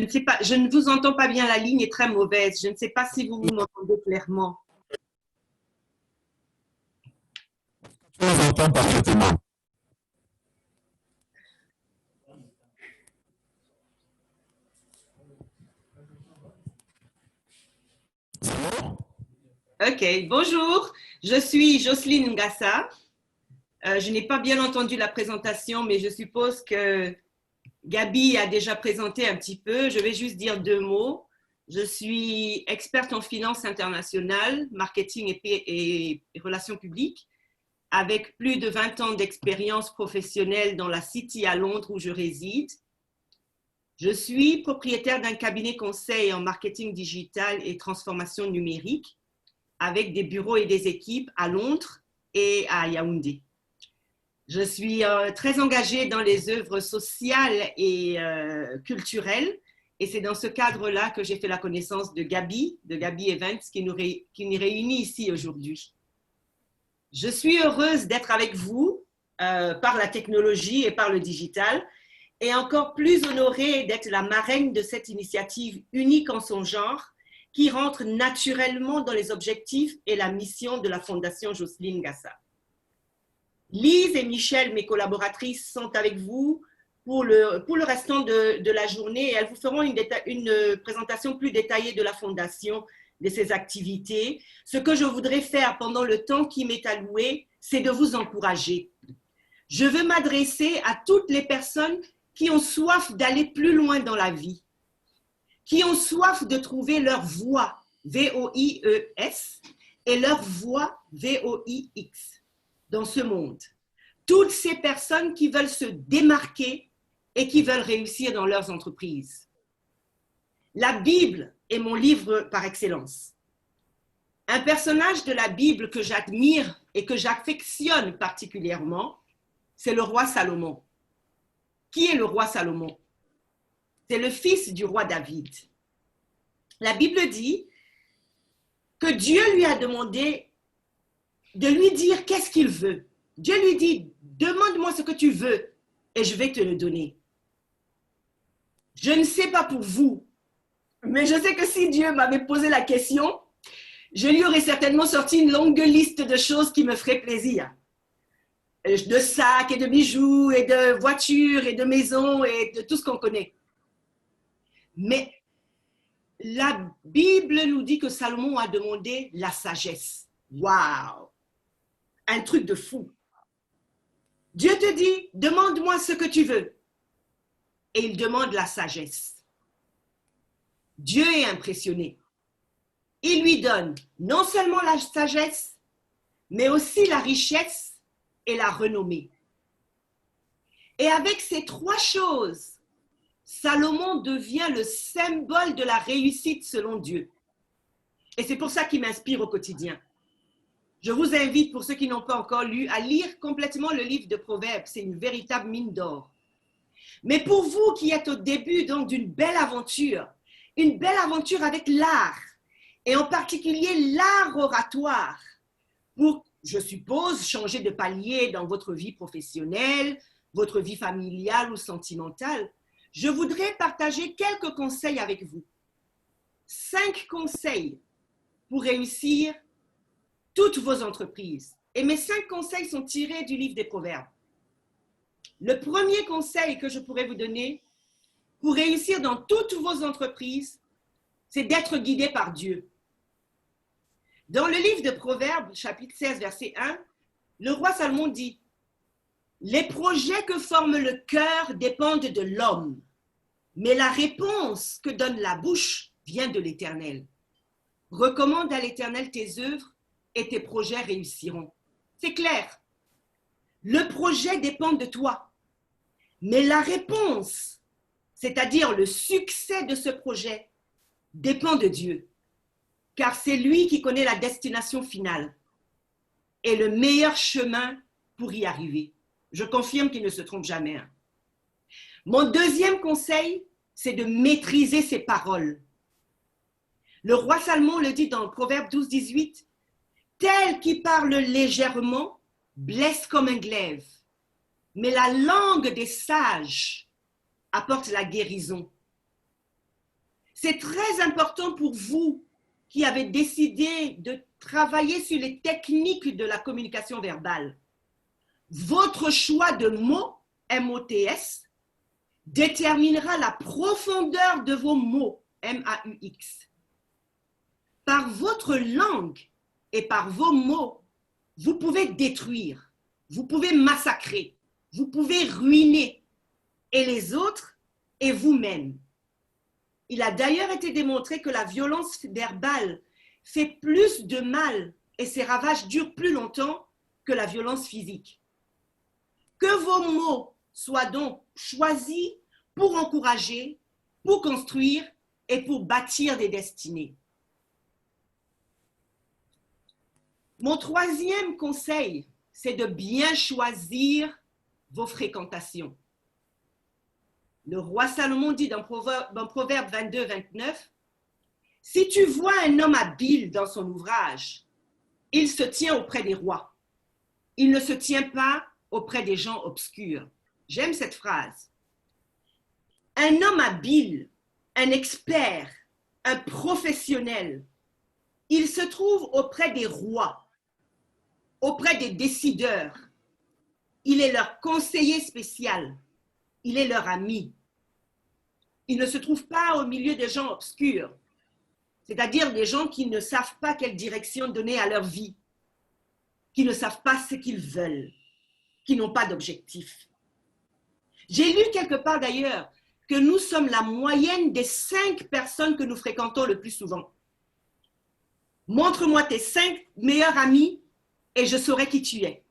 Je ne sais pas, je ne vous entends pas bien, la ligne est très mauvaise. Je ne sais pas si vous m'entendez clairement. Je vous entends parfaitement. Ok, bonjour, je suis Jocelyne Ngassa. Je n'ai pas bien entendu la présentation, mais je suppose que Gabi a déjà présenté un petit peu. Je vais juste dire deux mots. Je suis experte en finance internationale, marketing et relations publiques, avec plus de 20 ans d'expérience professionnelle dans la City à Londres où je réside. Je suis propriétaire d'un cabinet conseil en marketing digital et transformation numérique avec des bureaux et des équipes à Londres et à Yaoundé. Je suis très engagée dans les œuvres sociales et culturelles et c'est dans ce cadre-là que j'ai fait la connaissance de Gabi Evans qui nous réunit ici aujourd'hui. Je suis heureuse d'être avec vous par la technologie et par le digital et encore plus honorée d'être la marraine de cette initiative unique en son genre qui rentre naturellement dans les objectifs et la mission de la Fondation Jocelyne Ngassa. Lise et Michel, mes collaboratrices, sont avec vous pour le restant de la journée et elles vous feront une présentation plus détaillée de la Fondation, de ses activités. Ce que je voudrais faire pendant le temps qui m'est alloué, c'est de vous encourager. Je veux m'adresser à toutes les personnes qui ont soif d'aller plus loin dans la vie, qui ont soif de trouver leur voie, V-O-I-E-S, et leur voie, V-O-I-X, dans ce monde. Toutes ces personnes qui veulent se démarquer et qui veulent réussir dans leurs entreprises. La Bible est mon livre par excellence. Un personnage de la Bible que j'admire et que j'affectionne particulièrement, c'est le roi Salomon. Qui est le roi Salomon? C'est le fils du roi David. La Bible dit que Dieu lui a demandé de lui dire qu'est-ce qu'il veut. Dieu lui dit, demande-moi ce que tu veux et je vais te le donner. Je ne sais pas pour vous, mais je sais que si Dieu m'avait posé la question, je lui aurais certainement sorti une longue liste de choses qui me feraient plaisir. De sacs et de bijoux et de voitures et de maisons et de tout ce qu'on connaît. Mais la Bible nous dit que Salomon a demandé la sagesse. Waouh! Un truc de fou. Dieu te dit, demande-moi ce que tu veux. Et il demande la sagesse. Dieu est impressionné. Il lui donne non seulement la sagesse, mais aussi la richesse et la renommée. Et avec ces trois choses, Salomon devient le symbole de la réussite selon Dieu. Et c'est pour ça qu'il m'inspire au quotidien. Je vous invite, pour ceux qui n'ont pas encore lu, à lire complètement le livre de Proverbes. C'est une véritable mine d'or. Mais pour vous qui êtes au début donc d'une belle aventure avec l'art, et en particulier l'art oratoire, pour, je suppose, changer de palier dans votre vie professionnelle, votre vie familiale ou sentimentale, je voudrais partager quelques conseils avec vous. 5 conseils pour réussir toutes vos entreprises. Et mes 5 conseils sont tirés du livre des Proverbes. Le premier conseil que je pourrais vous donner pour réussir dans toutes vos entreprises, c'est d'être guidé par Dieu. Dans le livre de Proverbes, chapitre 16, verset 1, le roi Salomon dit « Les projets que forme le cœur dépendent de l'homme, mais la réponse que donne la bouche vient de l'Éternel. Recommande à l'Éternel tes œuvres et tes projets réussiront. » C'est clair. Le projet dépend de toi, mais la réponse, c'est-à-dire le succès de ce projet, dépend de Dieu. Car c'est lui qui connaît la destination finale et le meilleur chemin pour y arriver. Je confirme qu'il ne se trompe jamais. Mon deuxième conseil, c'est de maîtriser ses paroles. Le roi Salomon le dit dans Proverbe 12, 18, « Tel qui parle légèrement blesse comme un glaive, mais la langue des sages apporte la guérison. » C'est très important pour vous qui avez décidé de travailler sur les techniques de la communication verbale. Votre choix de mots, M-O-T-S, déterminera la profondeur de vos mots, M-A-U-X. Par votre langue et par vos mots, vous pouvez détruire, vous pouvez massacrer, vous pouvez ruiner, et les autres et vous-même. Il a d'ailleurs été démontré que la violence verbale fait plus de mal et ses ravages durent plus longtemps que la violence physique. Que vos mots soient donc choisis pour encourager, pour construire et pour bâtir des destinées. Mon troisième conseil, c'est de bien choisir vos fréquentations. Le roi Salomon dit dans Proverbe 22, 29, « Si tu vois un homme habile dans son ouvrage, il se tient auprès des rois. Il ne se tient pas auprès des gens obscurs. » J'aime cette phrase. Un homme habile, un expert, un professionnel, il se trouve auprès des rois, auprès des décideurs. Il est leur conseiller spécial. Il est leur ami. Il ne se trouve pas au milieu des gens obscurs, c'est-à-dire des gens qui ne savent pas quelle direction donner à leur vie, qui ne savent pas ce qu'ils veulent, qui n'ont pas d'objectif. J'ai lu quelque part d'ailleurs que nous sommes la moyenne des 5 personnes que nous fréquentons le plus souvent. Montre-moi tes 5 meilleurs amis et je saurai qui tu es.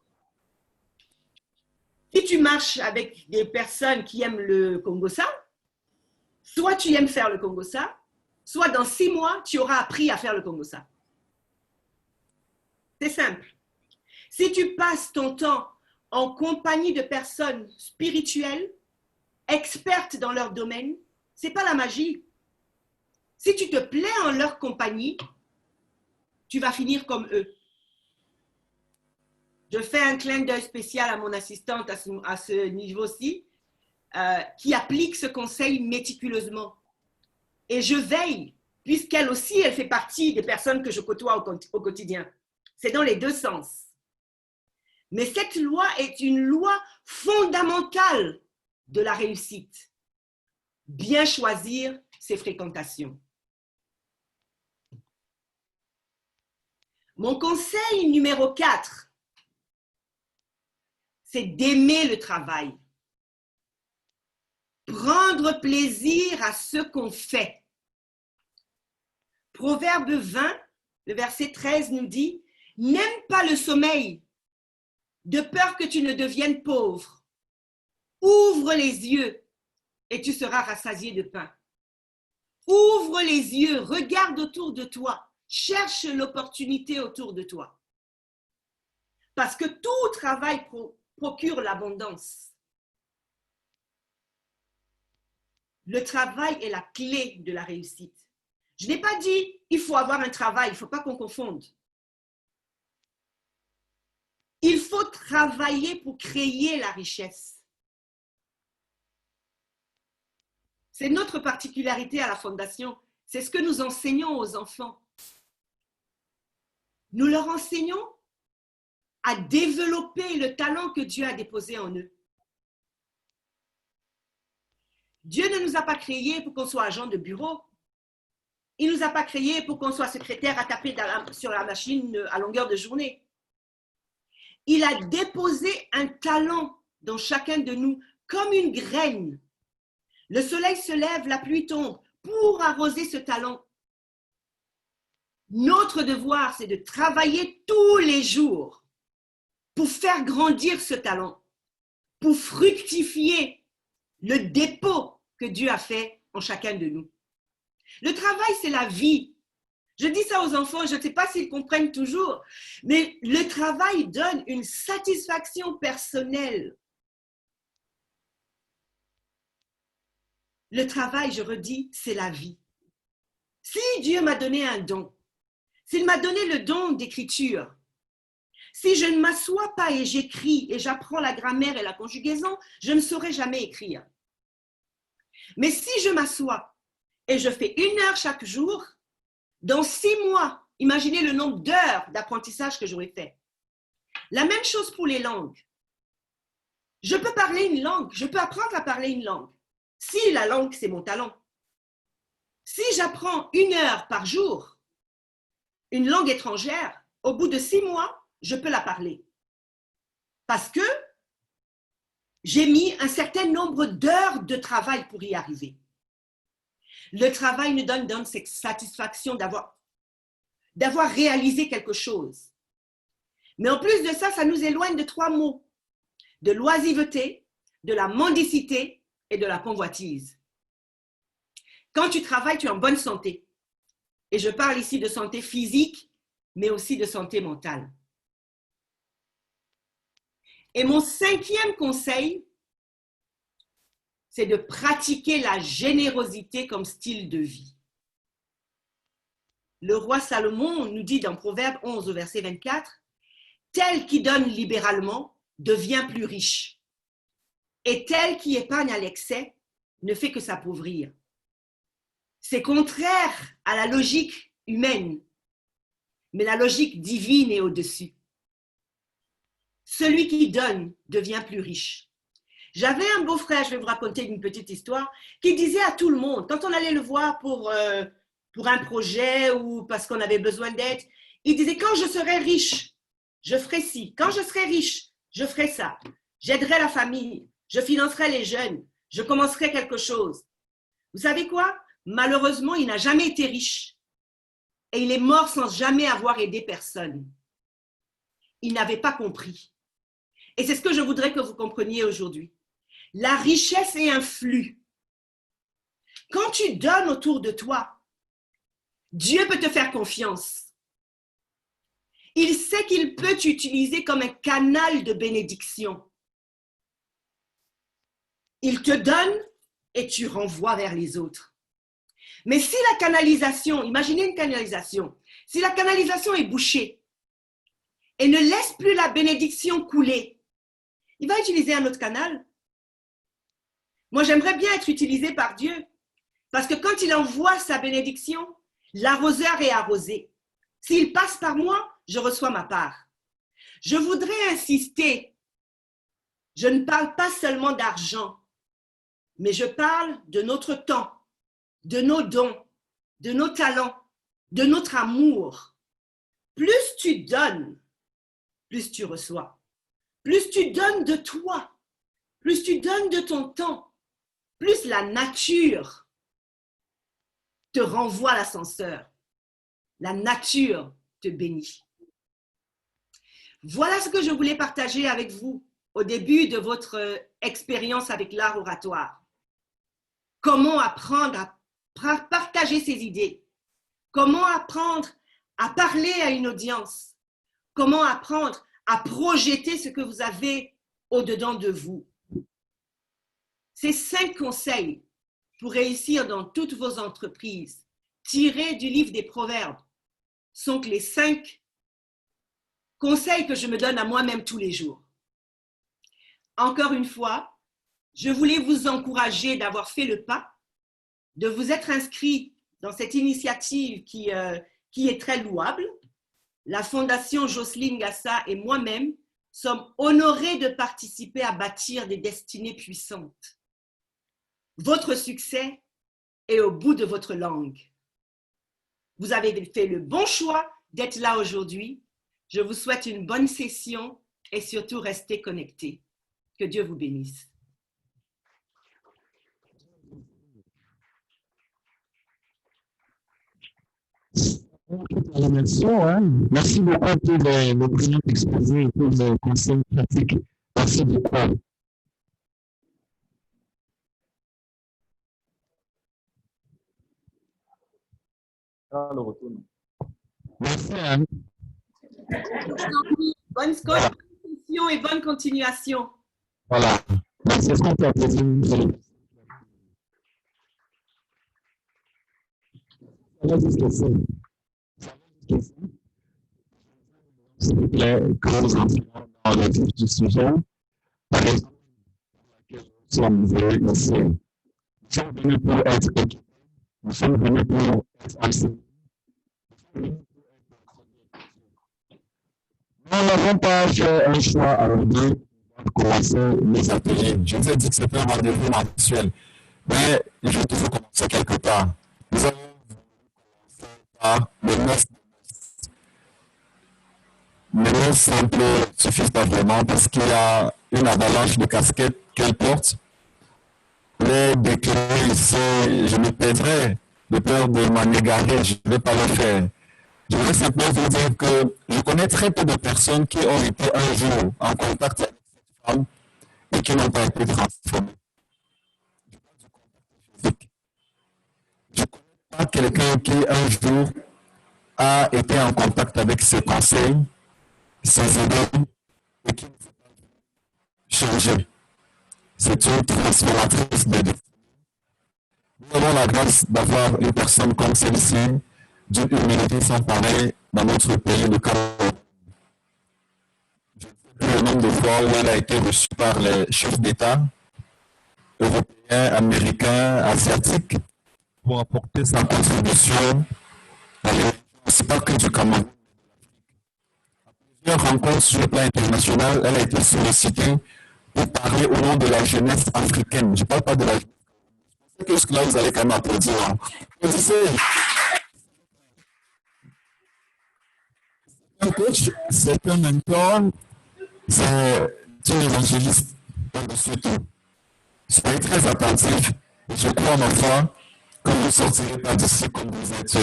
Si tu marches avec des personnes qui aiment le Kongosa, soit tu aimes faire le Kongosa, soit dans 6 mois, tu auras appris à faire le Kongosa. C'est simple. Si tu passes ton temps en compagnie de personnes spirituelles, expertes dans leur domaine, ce n'est pas la magie. Si tu te plais en leur compagnie, tu vas finir comme eux. Je fais un clin d'œil spécial à mon assistante à ce niveau-ci, qui applique ce conseil méticuleusement. Et je veille, puisqu'elle aussi, elle fait partie des personnes que je côtoie au quotidien. C'est dans les deux sens. Mais cette loi est une loi fondamentale de la réussite. Bien choisir ses fréquentations. Mon conseil numéro 4, c'est d'aimer le travail. Prendre plaisir à ce qu'on fait. Proverbe 20, le verset 13 nous dit, « N'aime pas le sommeil, de peur que tu ne deviennes pauvre. Ouvre les yeux et tu seras rassasié de pain. » Ouvre les yeux, regarde autour de toi, cherche l'opportunité autour de toi. Parce que tout travail procure l'abondance. Le travail est la clé de la réussite. Je n'ai pas dit il faut avoir un travail, il ne faut pas qu'on confonde. Il faut travailler pour créer la richesse. C'est notre particularité à la Fondation. C'est ce que nous enseignons aux enfants. Nous leur enseignons à développer le talent que Dieu a déposé en eux. Dieu ne nous a pas créés pour qu'on soit agent de bureau. Il ne nous a pas créés pour qu'on soit secrétaire à taper sur la machine à longueur de journée. Il a déposé un talent dans chacun de nous, comme une graine. Le soleil se lève, la pluie tombe pour arroser ce talent. Notre devoir, c'est de travailler tous les jours pour faire grandir ce talent, pour fructifier le dépôt que Dieu a fait en chacun de nous. Le travail, c'est la vie. Je dis ça aux enfants, je ne sais pas s'ils comprennent toujours, mais le travail donne une satisfaction personnelle. Le travail, je redis, c'est la vie. Si Dieu m'a donné un don, s'il m'a donné le don d'écriture, si je ne m'assois pas et j'écris et j'apprends la grammaire et la conjugaison, je ne saurai jamais écrire. Mais si je m'assois et je fais 1 heure chaque jour, dans 6 mois, imaginez le nombre d'heures d'apprentissage que j'aurais fait. La même chose pour les langues. Je peux parler une langue, je peux apprendre à parler une langue, si la langue, c'est mon talent. Si j'apprends 1 heure par jour, une langue étrangère, au bout de 6 mois, je peux la parler. Parce que j'ai mis un certain nombre d'heures de travail pour y arriver. Le travail nous donne cette satisfaction d'avoir réalisé quelque chose. Mais en plus de ça, ça nous éloigne de 3 mots, de l'oisiveté, de la mendicité et de la convoitise. Quand tu travailles, tu es en bonne santé. Et je parle ici de santé physique, mais aussi de santé mentale. Et mon 5e conseil, c'est de pratiquer la générosité comme style de vie. Le roi Salomon nous dit dans Proverbe 11 au verset 24, « Tel qui donne libéralement devient plus riche, et tel qui épargne à l'excès ne fait que s'appauvrir. » C'est contraire à la logique humaine, mais la logique divine est au-dessus. Celui qui donne devient plus riche. J'avais un beau-frère, je vais vous raconter une petite histoire, qui disait à tout le monde, quand on allait le voir pour un projet ou parce qu'on avait besoin d'aide, il disait, quand je serai riche, je ferai ci. Quand je serai riche, je ferai ça. J'aiderai la famille, je financerai les jeunes, je commencerai quelque chose. Vous savez quoi? Malheureusement, il n'a jamais été riche et il est mort sans jamais avoir aidé personne. Il n'avait pas compris. Et c'est ce que je voudrais que vous compreniez aujourd'hui. La richesse est un flux. Quand tu donnes autour de toi, Dieu peut te faire confiance. Il sait qu'il peut t'utiliser comme un canal de bénédiction. Il te donne et tu renvoies vers les autres. Mais si la canalisation, imaginez une canalisation, si la canalisation est bouchée et ne laisse plus la bénédiction couler, il va utiliser un autre canal. Moi, j'aimerais bien être utilisé par Dieu parce que quand il envoie sa bénédiction, l'arroseur est arrosé. S'il passe par moi, je reçois ma part. Je voudrais insister, je ne parle pas seulement d'argent, mais je parle de notre temps, de nos dons, de nos talents, de notre amour. Plus tu donnes, plus tu reçois. Plus tu donnes de toi, plus tu donnes de ton temps, plus la nature te renvoie l'ascenseur. La nature te bénit. Voilà ce que je voulais partager avec vous au début de votre expérience avec l'art oratoire. Comment apprendre à partager ses idées? Comment apprendre à parler à une audience? Comment apprendre à projeter ce que vous avez au-dedans de vous? Ces 5 conseils pour réussir dans toutes vos entreprises, tirés du livre des Proverbes, sont les 5 conseils que je me donne à moi-même tous les jours. Encore une fois, je voulais vous encourager d'avoir fait le pas, de vous être inscrit dans cette initiative qui est très louable. La Fondation Jocelyne Gassa et moi-même sommes honorés de participer à bâtir des destinées puissantes. Votre succès est au bout de votre langue. Vous avez fait le bon choix d'être là aujourd'hui. Je vous souhaite une bonne session et surtout restez connectés. Que Dieu vous bénisse. Merci beaucoup pour le brillant exposé et pour le conseil pratique. Merci beaucoup. Merci, Anne. Bonne session et bonne continuation. Voilà. Merci. Est-ce qu'on peut applaudir s'il vous plaît, que nous entrons dans le vif du sujet. Par exemple, nous sommes ici. Nous sommes venus pour être équipés Nous sommes venus pour enseigner. Nous n'avons pas fait un choix à deux pour commencer les ateliers. Je vous ai dit que c'était un rendez-vous mensuel. Mais il faut toujours commencer quelque part. Nous allons commencer par le 9. Les mots simples ne suffisent pas vraiment parce qu'il y a une avalanche de casquettes qu'elle porte. Les décliner ici, je me perdrai de peur de m'en égarer, je ne vais pas le faire. Je voudrais simplement vous dire que je connais très peu de personnes qui ont été un jour en contact avec cette femme et qui n'ont pas été transformées. Je ne connais pas quelqu'un qui un jour a été en contact avec ses conseils, ses idées et qui ne s'est pas changé. C'est une transformatrice de destinée. Nous avons la grâce d'avoir une personne comme celle-ci, d'une humilité sans pareil dans notre pays, le Cameroun. Je ne sais plus le nombre de fois où elle a été reçue par les chefs d'État européens, américains, asiatiques, pour apporter sa contribution à l'évolution, c'est pas que du Cameroun. À plusieurs rencontres sur le plan international, elle a été sollicitée pour parler au nom de la jeunesse africaine. Je ne parle pas de la jeunesse. Je pense que là, vous allez quand même applaudir. Applaudissez. Un coach, c'est un mentor, c'est un évangéliste par-dessus tout. Soyez très attentifs. Je crois, ma foi, que vous ne sortirez pas d'ici comme vous êtes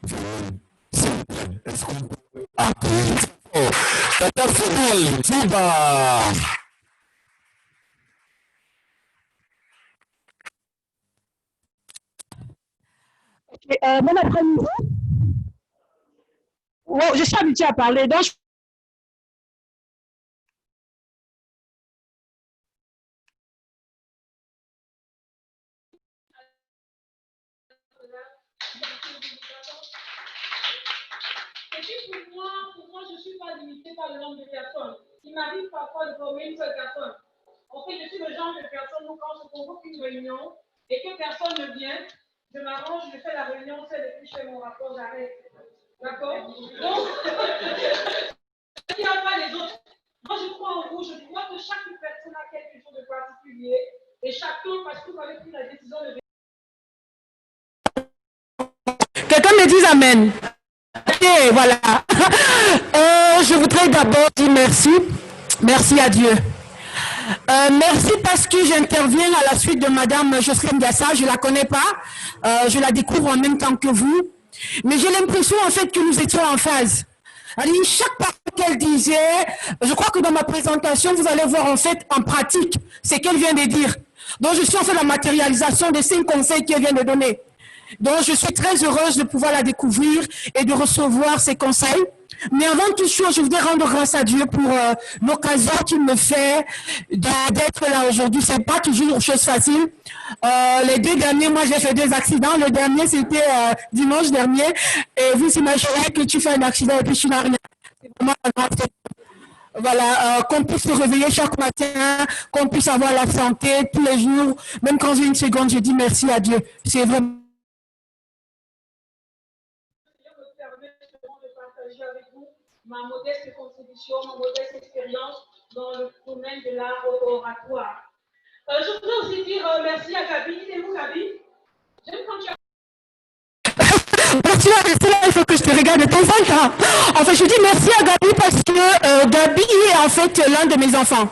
venus. S'il vous plaît, est-ce qu'on peut appeler? Oh, Tata Fidèle, viva! Bon après-midi. Oh, je suis habituée à parler, donc pour moi, je ne suis pas limitée par le nombre de personnes. Il m'arrive parfois de former une seule personne. En fait, je suis le genre de personne où quand je convoque une réunion et que personne ne vient, je m'arrange, je fais la réunion seule et puis je fais mon rapport, j'arrête. D'accord? Donc, il n'y a pas les autres. Moi, je crois en vous, je crois que chaque personne a quelque chose de particulier et chacun, parce que vous avez pris la décision de... Quelqu'un me dise Amen. Et voilà. Je voudrais d'abord dire merci. Merci à Dieu. Merci parce que j'interviens à la suite de Madame Jocelyne Gassa. Je ne la connais pas. Je la découvre en même temps que vous. Mais j'ai l'impression en fait que nous étions en phase. Chaque parole qu'elle disait, je crois que dans ma présentation, vous allez voir en fait en pratique ce qu'elle vient de dire. Donc je suis en fait la matérialisation des 5 conseils qu'elle vient de donner. Donc je suis très heureuse de pouvoir la découvrir et de recevoir ses conseils. Mais avant toute chose, je voudrais rendre grâce à Dieu pour l'occasion qu'il me fait d'être là aujourd'hui. C'est pas toujours une chose facile. Les 2 derniers, moi j'ai fait 2 accidents. Le dernier, c'était dimanche dernier. Et vous imaginez que tu fais un accident et puis tu n'as rien. C'est vraiment un grave. Voilà, qu'on puisse se réveiller chaque matin, qu'on puisse avoir la santé tous les jours. Même quand j'ai une seconde, je dis merci à Dieu. C'est vraiment... ma modeste contribution, ma modeste expérience dans le domaine de l'art oratoire. Je voudrais aussi dire merci à Gabi. Il est où, Gabi? J'aime quand tu as... Merci à rester là, il faut que je te regarde de temps en temps. Enfin, je dis merci à Gabi parce que Gabi est en fait l'un de mes enfants.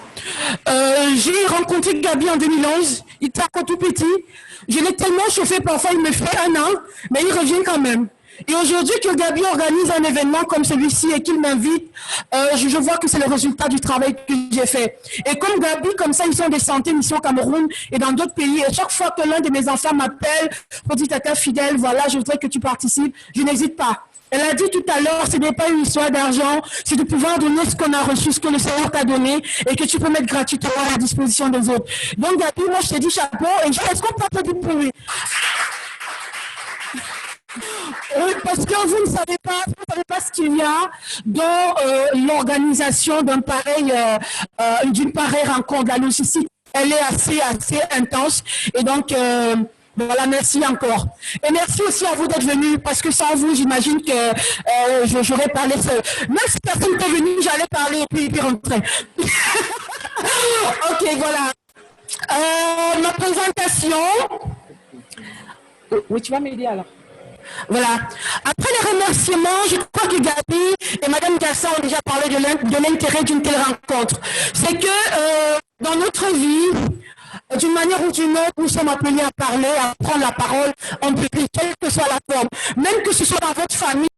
J'ai rencontré Gabi en 2011, il était encore tout petit. Je l'ai tellement chauffé, parfois il me fait 1 an, mais il revient quand même. Et aujourd'hui que Gabi organise un événement comme celui-ci et qu'il m'invite, je vois que c'est le résultat du travail que j'ai fait. Et comme Gabi, comme ça, ils sont des santé, mission Cameroun et dans d'autres pays. Et chaque fois que l'un de mes enfants m'appelle pour dire Tata Fidèle, voilà, je voudrais que tu participes, je n'hésite pas. Elle a dit tout à l'heure, ce n'est pas une histoire d'argent, c'est de pouvoir donner ce qu'on a reçu, ce que le Seigneur t'a donné et que tu peux mettre gratuitement à la disposition des autres. Donc Gabi, moi je te dis chapeau et est-ce qu'on peut applaudir pour lui? Parce que vous ne savez pas ce qu'il y a dans l'organisation d'une pareille rencontre. La logistique, elle est assez intense. Et donc, Voilà, merci encore. Et merci aussi à vous d'être venus, parce que sans vous, j'imagine que j'aurais parlé seul. Même si personne n'était venu, j'allais parler et puis rentrer. Ok, voilà. Ma présentation. Oui, tu vas m'aider alors. Voilà. Après les remerciements, je crois que Gabi et Madame Gasson ont déjà parlé de l'intérêt d'une telle rencontre. C'est que dans notre vie, d'une manière ou d'une autre, nous sommes appelés à parler, à prendre la parole en public, quelle que soit la forme. Même que ce soit dans votre famille,